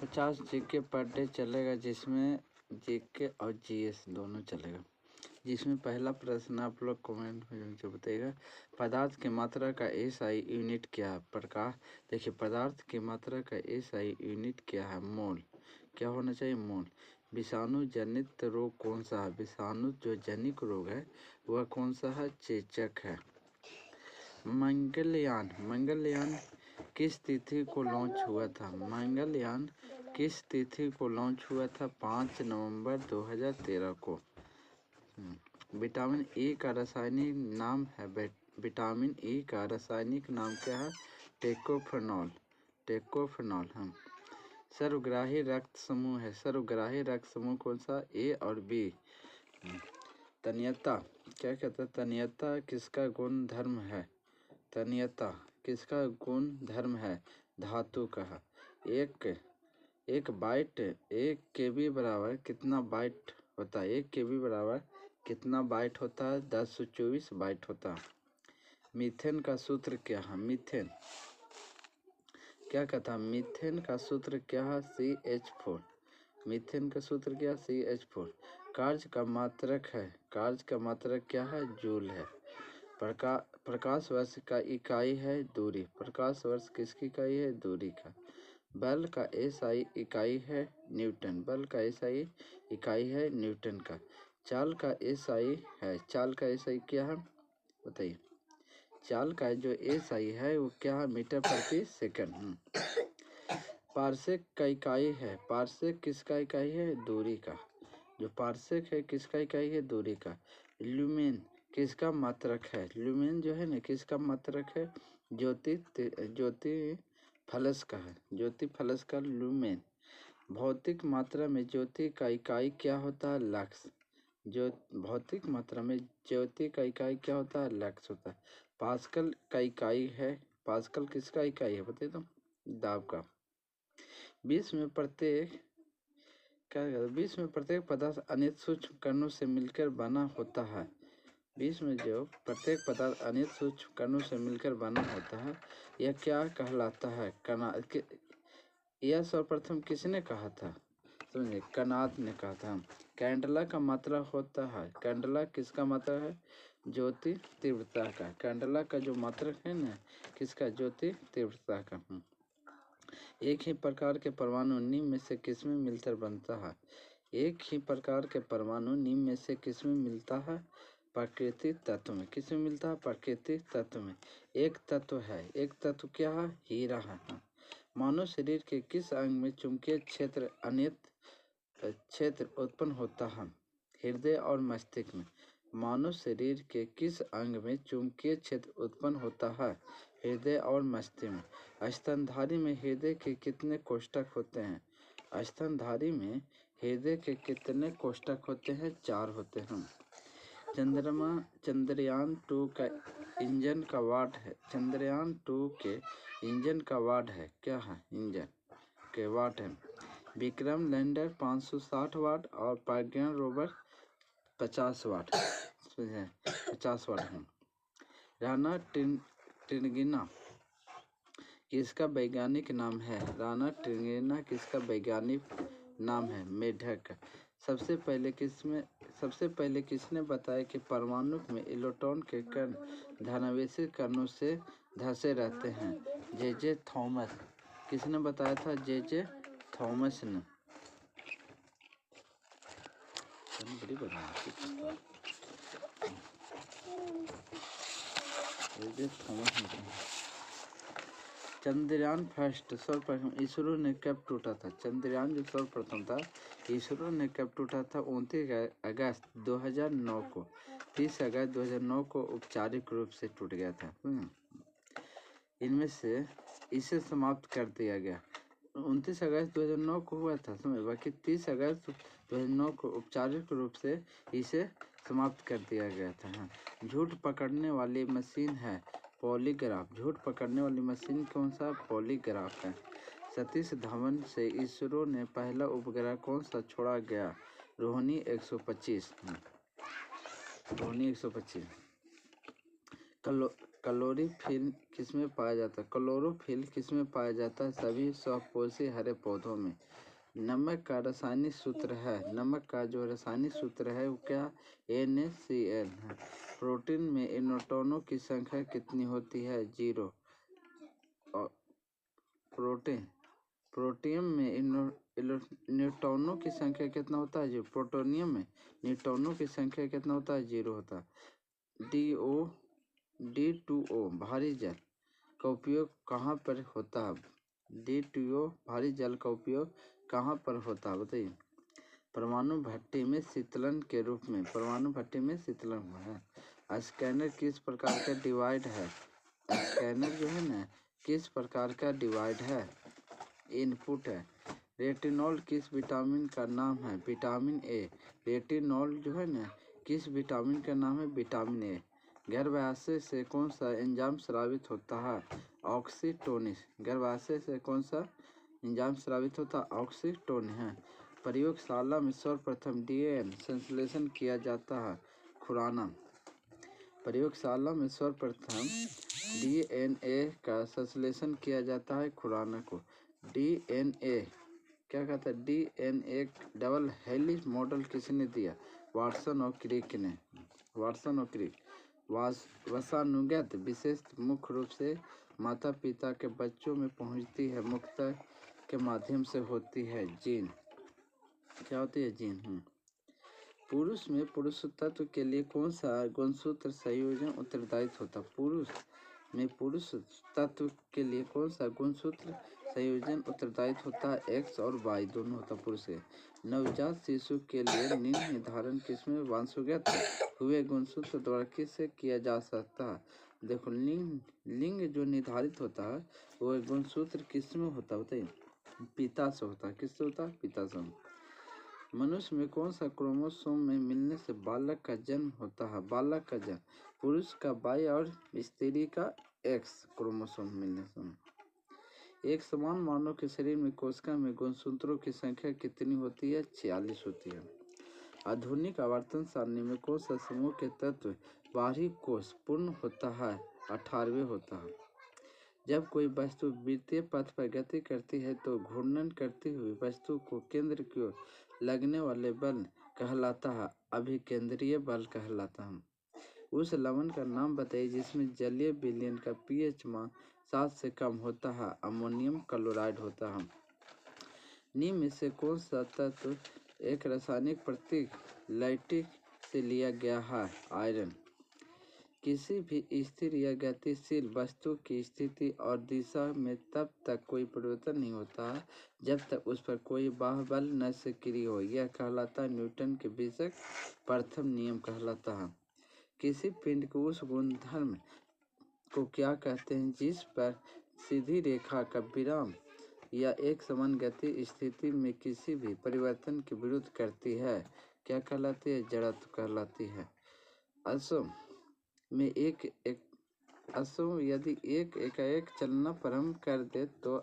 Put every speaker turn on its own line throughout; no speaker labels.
50 GK per day चलेगा, जिसमें GK और जीएस दोनों चलेगा। जिसमें पहला प्रश्न आप लोग कमेंट में जो बताइएगा, पदार्थ की मात्रा का एसआई यूनिट क्या है? प्रकाश देखिए, पदार्थ की मात्रा का एसआई यूनिट क्या है? मोल। क्या होना चाहिए? मोल। विषाणु जनित रोग कौन सा है? विषाणु जो जनित रोग है वह कौन सा है? चेचक है। मंगलयान किस तिथि को लॉन्च हुआ था? मंगलयान किस तिथि को लॉन्च हुआ था? 5 नवंबर 2013 को। विटामिन ई का रासायनिक नाम है विटामिन ई का रासायनिक नाम क्या है? टेकोफेनॉल। हम सर्वग्राही रक्त समूह है। सर्वग्राही रक्त समूह कौन सा? ए और बी। तन्यता क्या कहता है? तन्यता किसका गुण धर्म है? तन्यता किसका गुण धर्म है? धातु का। एक बाइट 1 KB बराबर कितना बाइट होता है? 1 KB बराबर कितना बाइट होता है? 1024 बाइट होता है। मीथेन का सूत्र क्या है? मीथेन क्या कहता है? मीथेन का सूत्र क्या है? CH4। मीथेन का सूत्र क्या? CH4। कार्य का मात्रक है। कार्य का मात्रक क्या है? जूल है। प्रकाश वर्ष का इकाई है दूरी। प्रकाश वर्ष किसकी इकाई है? दूरी का। बल का एसआई इकाई है न्यूटन। बल का एसआई इकाई है न्यूटन का। चाल का एसआई है। चाल का एसआई क्या है बताइए? चाल का जो एसआई है वो क्या है? मीटर प्रति सेकंड। पार्सेक का इकाई है। पार्सेक किसका इकाई है? दूरी का। जो पार्सेक है किसका इकाई है? दूरी का। ल्यूमेन किसका मात्रक है? ल्यूमेन जो है ना किसका मात्रक है? ज्योति फलस का है। ज्योति फलस का ल्यूमेन। भौतिक मात्रा में ज्योति का इकाई क्या होता है? लक्स। जो भौतिक मात्रा में ज्योति का इकाई क्या होता है? लक्स होता है। पास्कल का इकाई है। पास्कल किसका इकाई है बताइए तो? दाब का। विश्व में प्रत्येक पदार्थ अनेक सूक्ष्म कणों से मिलकर बना होता है। विश्व में जो प्रत्येक पदार्थ अनेक सूक्ष्म कणों से मिलकर बना होता है यह क्या कहलाता है? यह सर्वप्रथम किसने कहा था? समझिए, कनात ने कहा था। कैंडला का मात्रा होता है। कैंडला किसका मात्रा है? ज्योति तीव्रता का। कैंडला का जो मात्रक है ना किसका? ज्योति तीव्रता का। एक ही प्रकार के परमाणु निम्न में से किसमें मिलकर बनता है? एक ही प्रकार के परमाणु निम्न में से किसमें मिलता है? प्राकृतिक तत्व में। किसमें मिलता है? प्राकृतिक तत्व में। एक तत्व है। एक तत्व क्या है? हीरा है। मानव शरीर के किस अंग में चुंबकीय क्षेत्र उत्पन्न होता है? हृदय और मस्तिष्क में। मानव शरीर के किस अंग में चुंबकीय क्षेत्र उत्पन्न होता है? हृदय और मस्तिष्क में। स्तनधारी में हृदय के कितने कोष्ठक होते हैं? स्तनधारी में हृदय के कितने कोष्ठक होते हैं? 4 होते हैं। चंद्रयान 2 का इंजन का वाट है। चंद्रयान 2 के इंजन का वाट है। क्या है? इंजन के वाट है। विक्रम लैंडर 560 वाट और प्रज्ञान रोवर 50 वाट। 50 वाट है। राणा ट्रिंगिना किसका वैज्ञानिक नाम है? राणा ट्रिंगिना किसका वैज्ञानिक नाम है? मेढक। सबसे पहले किसने बताया कि परमाणु में इलेक्ट्रॉन के कण धनावेशी कणों से धंसे रहते हैं? जे थॉमस। किसने बताया था? जे थॉमस ने। बड़ी चंद्रयान फर्स्ट सर्वप्रथम इसरो ने कब टूटा था? चंद्रयान जो सर्वप्रथम था इसरो ने कब टूटा था? 29 अगस्त 2009 को। 30 अगस्त 2009 को औपचारिक रूप से टूट गया था। इनमें से इसे समाप्त कर दिया गया। 29 अगस्त 2009 को हुआ था समझ, बाकी 30 अगस्त 2009 को औपचारिक रूप से इसे समाप्त कर दिया गया था। हाँ, झूठ पकड़ने वाली मशीन है पॉलीग्राफ। झूठ पकड़ने वाली मशीन कौन सा? पॉलीग्राफ है। सतीश धवन से इसरो ने पहला उपग्रह कौन सा छोड़ा गया? रोहिणी 125। रोहिणी 125। क्लोरोफिल किसमें पाया जाता है? क्लोरोफिल किसमें पाया जाता है? सभी स्वपोषी हरे पौधों में। नमक का रासायनिक सूत्र है, नमक का जो रासायनिक सूत्र है वो क्या? NaCl है। प्रोटीन में न्यूट्रॉनों की संख्या कितनी होती है? 0। और प्रोटियम में न्यूट्रॉनों की संख्या कितना होता है? 0। प्रोटोनियम में न्यूट्रॉनों की संख्या कितना होता है? 0 होता है। D2O भारी जल का उपयोग कहाँ पर होता है? D2O भारी जल का उपयोग कहाँ पर होता है बताइए? परमाणु भट्टी में शीतलन के रूप में। परमाणु भट्टी में शीतलन है। स्कैनर किस प्रकार का डिवाइड है? स्कैनर जो है ना किस प्रकार का डिवाइड है? इनपुट है। रेटिनॉल किस विटामिन का नाम है? Vitamin A. रेटिनॉल जो है ना किस विटामिन का नाम है? Vitamin A. गर्भाशय से कौन सा एंजाइम स्रावित होता है? ऑक्सीटोसिस। गर्भाशय से कौन सा एंजाइम स्रावित होता है? ऑक्सीटोसिस है। प्रयोगशाला में सर्वप्रथम DNA संश्लेषण किया जाता है? खुराना। प्रयोगशाला में सर्वप्रथम DNA का संश्लेषण किया जाता है? खुराना को। DNA क्या कहता है? DNA डबल हेलिक्स मॉडल किसने दिया? वाटसन और क्रिक ने। वाटसन और क्रिक। वंशानुगत विशेष मुख्य रूप से माता पिता के बच्चों में पहुंचती है, मुख्यतः के माध्यम से होती है। जीन क्या होती है? जीन। पुरुष में पुरुष तत्व के लिए कौन सा गुणसूत्र संयोजन उत्तरदायी होता है? पुरुष में पुरुष तत्व के लिए कौन सा गुणसूत्र संयोजन उत्तरदायी होता है? X और Y दोनों होता है पुरुष के। नवजात शिशु के लिए लिंग निर्धारण किसमें वंशानुगत हुए गुणसूत्र द्वारा किससे किया जा सकता है? देखो लिंग जो निर्धारित होता है वो गुणसूत्र किसमें होता है बताइए? पिता से होता है। किससे होता है? पिता से। मनुष्य में कौन सा क्रोमोसोम में मिलने से बालक का जन्म होता है? बालक का जन्म पुरुष का Y और स्त्री का X क्रोमोसोम मिलने से। एक समान मानव के शरीर में कोशिका में गुणसूत्रों की संख्या कितनी होती है? 46 होती है। आधुनिक आवर्तन सारणी में कौन सा समूह के तत्व बाहरी कोश पूर्ण होता है? 18वें होता है। जब कोई वस्तु वृत्तीय पथ पर गति करती है तो घूर्णन करती हुई वस्तु को केंद्र की ओर लगने वाले बल कहलाता है? अभिकेंद्रीय बल कहलाता है। उस लवण का नाम बताइए जिसमें जलीय विलयन का pH मान 7 से कम होता है? अमोनियम क्लोराइड होता है। निम्न में से कौन सा तत्व एक रासायनिक प्रतीक लैटिक से लिया गया है? आयरन। किसी भी स्थिर या गतिशील वस्तु की स्थिति और दिशा में तब तक कोई परिवर्तन नहीं होता जब तक उस पर कोई बाह्य न सक्रिय हो। यह कहलाता है न्यूटन के बीजक प्रथम नियम कहलाता है। किसी पिंड के उस गुणधर्म को क्या कहते हैं जिस पर सीधी रेखा का विराम या एक समान गति स्थिति में किसी भी परिवर्तन के विरुद्ध करती है? क्या कहलाती है? जड़त्व कहलाती है। असम में अश्व यदि एकाएक चलना प्रारंभ कर दे तो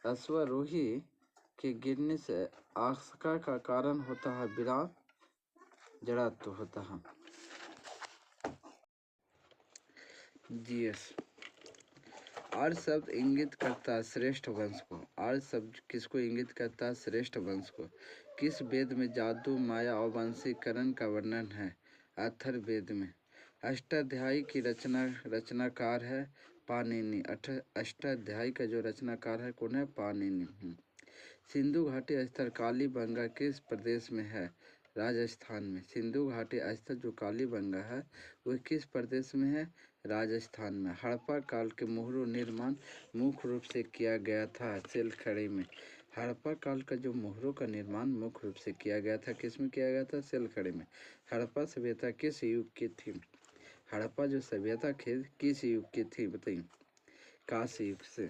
अश्वारोही के गिरने से आशंका का कारण होता है विराम, जड़त्व होता है। GS आर्य शब्द इंगित करता है श्रेष्ठ वंश को। आर्य शब्द किसको इंगित करता है? श्रेष्ठ वंश को। किस वेद में जादू, माया और वंशीकरण का वर्णन है? अथर्ववेद में। अष्टाध्यायी की रचनाकार है पाणिनि। अष्टाध्यायी का जो रचनाकार है कौन है? पाणिनि। सिंधु घाटी स्थल कालीबंगा किस प्रदेश में है? राजस्थान में। सिंधु घाटी स्थल जो कालीबंगा है वह किस प्रदेश में है? राजस्थान में। हड़प्पा काल के मोहरों निर्माण मुख्य रूप से किया गया था सेलखड़ी में। हड़प्पा काल का जो मोहरों का निर्माण मुख्य रूप से किया गया था किस में किया गया था? सेलखड़ी में। हड़प्पा सभ्यता किस युग की थी? हड़प्पा जो सभ्यता किस युग की थी बताइए? कांस्य युग से।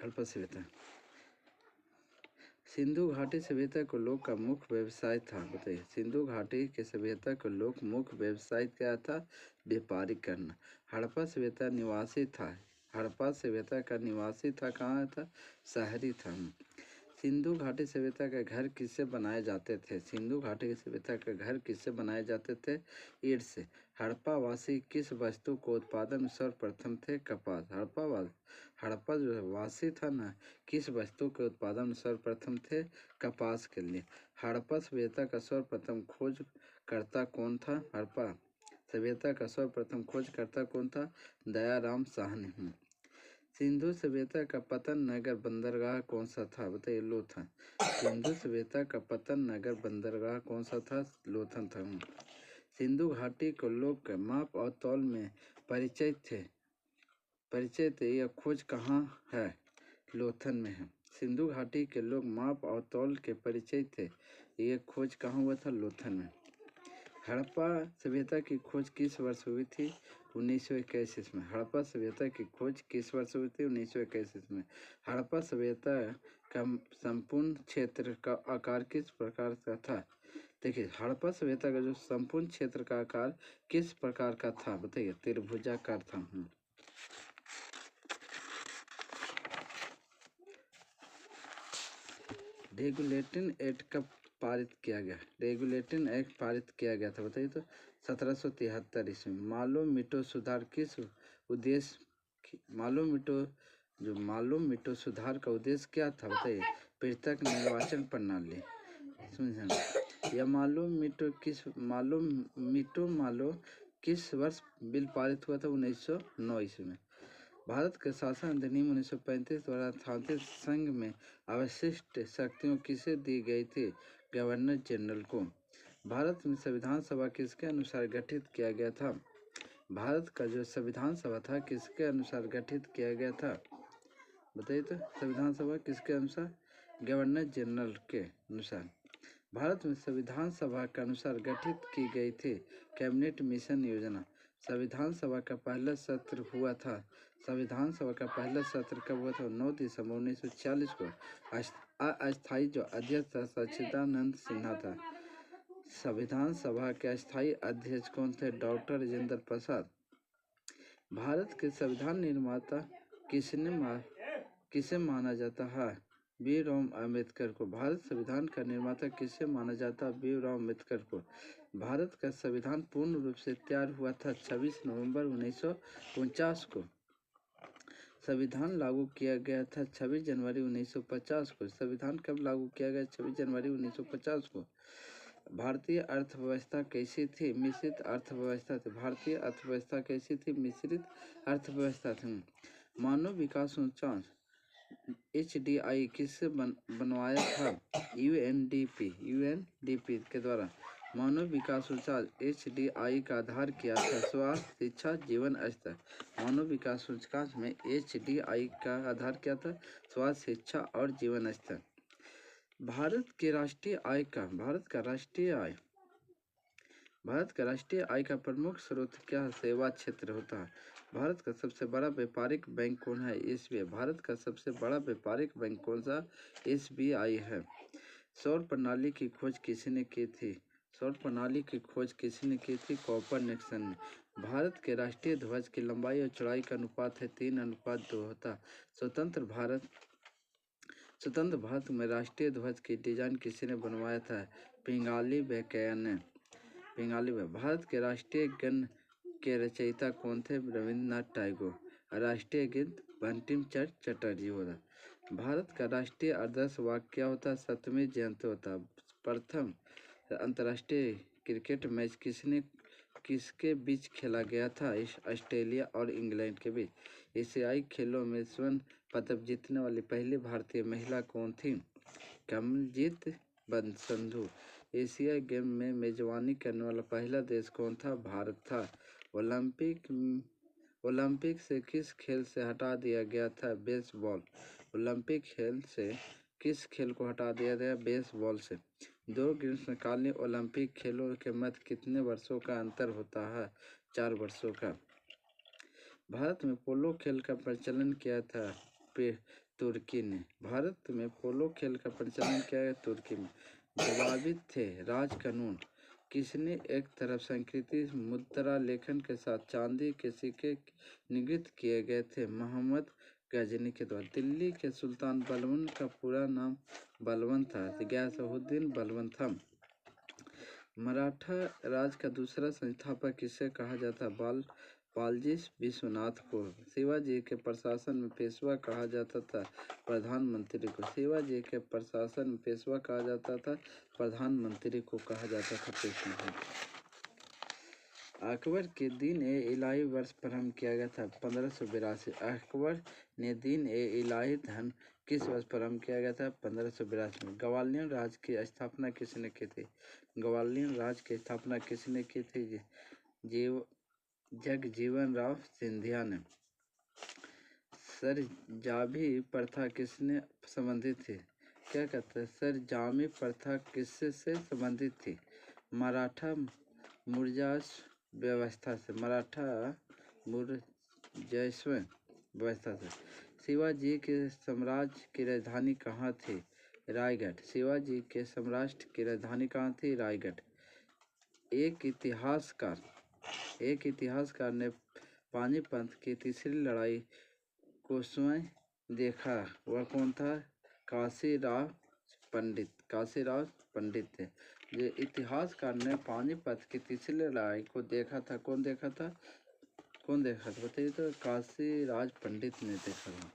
हड़प्पा सभ्यता। सिंधु घाटी सभ्यता को लोग का मुख्य व्यवसाय था बताइए? सिंधु घाटी के सभ्यता को लोग मुख्य व्यवसाय क्या था? व्यापारी करना। हड़प्पा सभ्यता निवासी था। हड़प्पा सभ्यता का निवासी था कहाँ था? शहरी था। सिंधु घाटी सभ्यता के घर किससे बनाए जाते थे? सिंधु घाटी की सभ्यता के घर किससे बनाए जाते थे? ईंट से। हड़प्पा वासी किस वस्तु को उत्पादन में सर्वप्रथम थे? कपास। हड़प्पा जो वासी था ना, किस वस्तु के उत्पादन में सर्वप्रथम थे? कपास के लिए। हड़प्पा सभ्यता का सर्वप्रथम खोजकर्ता कौन था? हड़प्पा सभ्यता का सर्वप्रथम खोजकर्ता कौन था? दयाराम साहनी। सिंधु सभ्यता का पतन नगर बंदरगाह कौन सा था? बताइए, लोथल। सिंधु सभ्यता का पतन नगर बंदरगाह कौन सा था? लोथल था। सिंधु घाटी को लोग माप और तौल में परिचित थे। यह खोज कहाँ है? लोथल में है। सिंधु घाटी के लोग माप और तौल के परिचित थे। यह खोज कहाँ हुआ था? लोथल में। हड़प्पा सभ्यता की खोज किस वर्ष हुई थी? 1921 ईस्वी में। हड़प्पा सभ्यता की खोज किस वर्ष हुई थी? 1921 ईस्वी में। हड़प्पा सभ्यता का संपूर्ण क्षेत्र का आकार किस प्रकार का था? देखिए, हड़प्पा सभ्यता का जो संपूर्ण क्षेत्र का आकार किस प्रकार का था? बताइए, त्रिभुजाकार था। रेगुलेटिंग एक्ट कब पारित किया गया? रेगुलेटिंग एक्ट पारित किया गया था, बताइए तो 1773 ईस्वी में। मालो-मिटो सुधार किस उद्देश्य? मालो-मिटो सुधार का उद्देश्य क्या था? बताइए, पृथक निर्वाचन प्रणाली। समझे? यह मालो-मिटो किस वर्ष बिल पारित हुआ था? 1909 ईस्वी में। भारत के शासन अधिनियम 1935 द्वारा स्थापित संघ में अवशिष्ट शक्तियों किसे दी गई थी? गवर्नर जनरल को। भारत में संविधान सभा किसके अनुसार गठित किया गया था? भारत का जो संविधान सभा था किसके अनुसार गठित किया गया था? बताइए तो, संविधान सभा किसके अनुसार? गवर्नर जनरल के अनुसार। भारत में संविधान सभा के अनुसार गठित की गई थी कैबिनेट मिशन योजना। संविधान सभा का पहला सत्र हुआ था। संविधान सभा का पहला सत्र कब हुआ था? 9 दिसंबर 1946 को। अस्थायी जो अध्यक्ष था सच्चिदानंद सिन्हा था। संविधान सभा के अस्थायी अध्यक्ष कौन थे? डॉक्टर राजेंद्र प्रसाद। भारत के संविधान निर्माता किसे माना जाता है? भीमराव अम्बेडकर को। भारत संविधान का निर्माता किसे माना जाता है? भीमराव अम्बेडकर को। भारत का संविधान पूर्ण रूप से तैयार हुआ था 26 नवंबर 1949 को। संविधान लागू किया गया था 26 जनवरी 1950 को। संविधान कब लागू किया गया? 26 जनवरी 1950 को। भारतीय अर्थव्यवस्था कैसी थी? मिश्रित अर्थव्यवस्था थी। भारतीय अर्थव्यवस्था कैसी थी? मिश्रित अर्थव्यवस्था थी। मानव विकास सूचकांक HDI किससे बनवाया था? UNDP के द्वारा। मानव विकास सूचकांक HDI का आधार क्या था? स्वास्थ्य, शिक्षा, जीवन स्तर। मानव विकास सूचकांक में HDI का आधार क्या था? स्वास्थ्य, शिक्षा और जीवन स्तर। भारत का राष्ट्रीय आय का प्रमुख स्रोत क्या है? सेवा क्षेत्र होता है। भारत का सबसे बड़ा व्यापारिक बैंक कौन है? SBI। भारत का सबसे बड़ा व्यापारिक बैंक कौन सा? SBI है। सौर प्रणाली की खोज किसने की थी? सौर प्रणाली की खोज किसने की थी? कोपरनिकस ने। भारत के राष्ट्रीय ध्वज की लंबाई और चौड़ाई का अनुपात है 3:2 होता। स्वतंत्र भारत में राष्ट्रीय ध्वज की डिजाइन किसने बनवाया था? पिंगाली वेंकैया ने। भारत के राष्ट्रीय गान के रचयिता कौन थे? रविंद्रनाथ टैगोर। राष्ट्रीय गीत बंकिम चंद्र चटर्जी होता। भारत का राष्ट्रीय आदर्श वाक्य क्या होता? सत्यमेव जयते होता। प्रथम अंतर्राष्ट्रीय क्रिकेट मैच किसके बीच खेला गया था? ऑस्ट्रेलिया और इंग्लैंड के बीच। एशियाई खेलों में स्वर्ण पदक जीतने वाली पहली भारतीय महिला कौन थी? कमलजीत संधू। एशियाई गेम में मेजबानी करने वाला पहला देश कौन था? भारत था। ओलंपिक से किस खेल से हटा दिया गया था? बेसबॉल। ओलंपिक खेल से किस खेल को हटा दिया गया? बेसबॉल से। दो ग्रीष्मकालीन ओलंपिक खेलों के मध्य कितने वर्षों का अंतर होता है? 4 वर्षों का। भारत में पोलो खेल का प्रचलन किया था तुर्की ने। भारत में पोलो खेल का प्रचलन किया है तुर्की में। जवाबी थे राज कानून किसने एक तरफ संस्कृति मुद्रा लेखन के साथ चांदी के सिक्के निगृहित किए गए थे? मोहम्मद गजनी के द्वारा। दिल्ली के सुल्तान बलबन का पूरा नाम बलबन था। गियासुद्दीन बलबन था। मराठा राज का दूसरा संस्थापक किसे कहा जाता? बालाजी विश्वनाथ को। शिवाजी के प्रशासन में पेशवा कहा जाता था प्रधानमंत्री को। शिवाजी के प्रशासन में पेशवा कहा जाता था प्रधानमंत्री को कहा जाता था पेशवा। अकबर के दिन ए इलाही वर्ष प्रारंभ किया गया था 1582। अकबर ने दिन ए इलाही धन किस वर्ष प्रारंभ किया गया था? 1582 में। ग्वालियर राज्य की स्थापना किसने की थी? ग्वालियर राज्य की स्थापना किसने की थी? जगजीवन राव सिंधिया ने। सरजामी प्रथा किसने संबंधित थी? क्या कहते हैं? सरजामी प्रथा किससे संबंधित थी? मराठा मुर्जास व्यवस्था से। मराठा मुर्जास्व व्यवस्था से। शिवाजी के साम्राज्य की राजधानी कहाँ थी? रायगढ़। शिवाजी के साम्राज्य की राजधानी कहाँ थी? रायगढ़। एक इतिहासकार ने पानीपत की तीसरी लड़ाई को स्वयं देखा, वह कौन था? काशीराव पंडित थे। ये इतिहासकार ने पानीपत की तीसरी लड़ाई को देखा था, कौन देखा था बताइए तो? काशीराव पंडित ने देखा था।